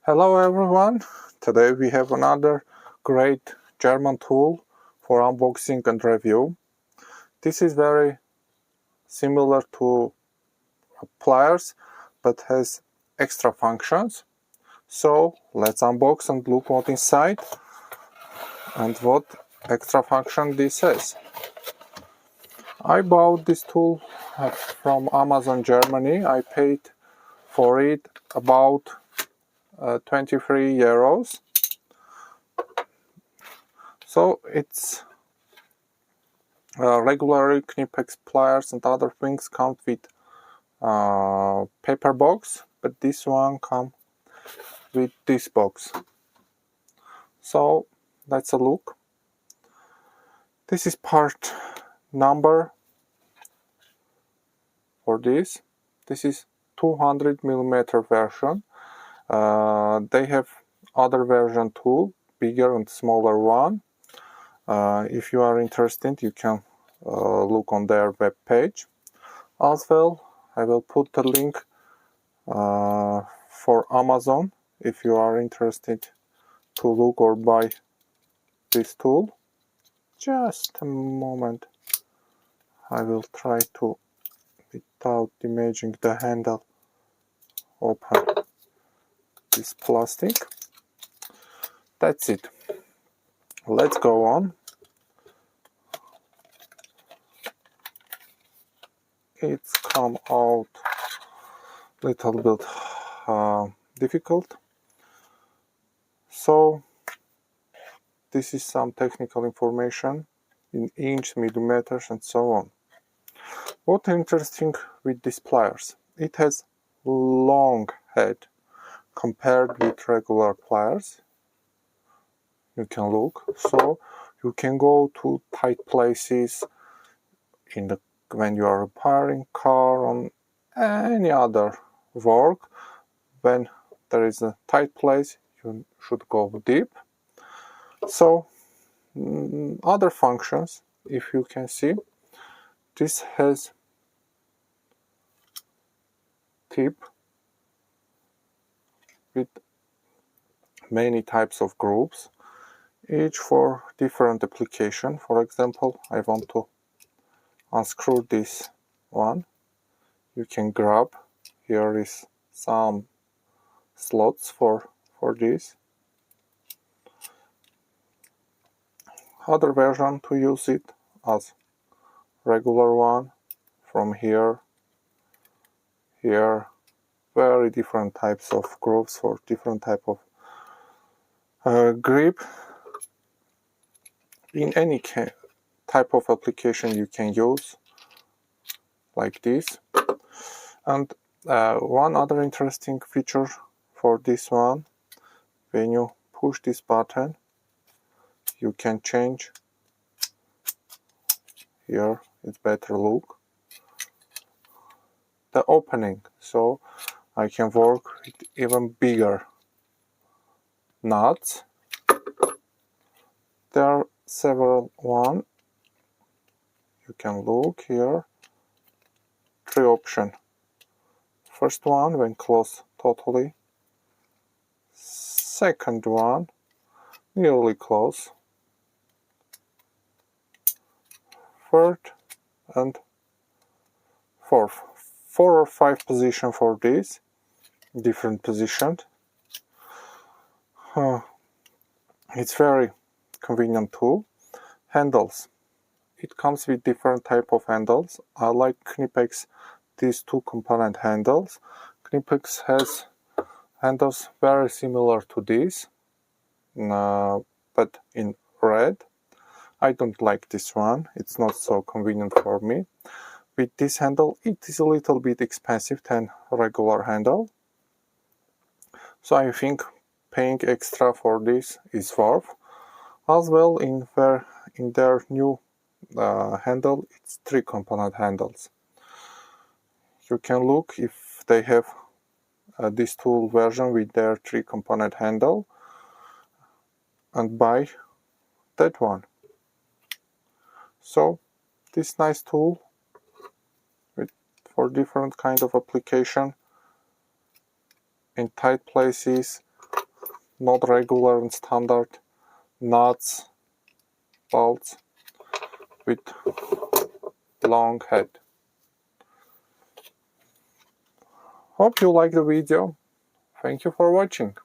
Hello everyone, today we have another great German tool for unboxing and review. This is very similar to pliers but has extra functions. So let's unbox and look what inside and what extra function this has. I bought this tool from Amazon Germany. I paid for it about 23 euros. So it's regularly KNIPEX pliers and other things come with paper box, but this one comes with this box. So let's a look. This is part number for this. This is 200mm version. They have other version too, bigger and smaller one. If you are interested, you can look on their web page. As well, I will put the link for Amazon if you are interested to look or buy this tool. Just a moment. I will try to, without damaging the handle, open this plastic. That's it. Let's go on. It's come out a little bit difficult. So this is some technical information in inch, millimeters and so on. What's interesting with these pliers? It has long head compared with regular pliers. You can look, so you can go to tight places when you are repairing car, on any other work. When there is a tight place, you should go deep. So other functions, if you can see, this has tip with many types of grooves, each for different application. For example, I want to unscrew this one. You can grab. Here is some slots for this. Other version to use it as regular one, from here, very different types of grooves for different type of grip. In any type of application you can use like this. And one other interesting feature for this one, when you push this button, you can change. Here it's better look, the opening, so I can work with even bigger nuts. There are several one. You can look here. 3 options. First one when closed totally. Second one nearly close. Third and fourth. 4 or 5 position for this. Different positioned. It's very convenient tool. Handles. It comes with different type of handles. I like KNIPEX these 2 component handles. KNIPEX has handles very similar to this, but in red. I don't like this one. It's not so convenient for me. With this handle, it is a little bit expensive than regular handle. So I think paying extra for this is worth. As well, in their new handle, it's 3 component handles. You can look if they have this tool version with their 3 component handle and buy that one. So this nice tool for different kind of application in tight places not regular and standard nuts, bolts with long head. Hope you like the video. Thank you for watching.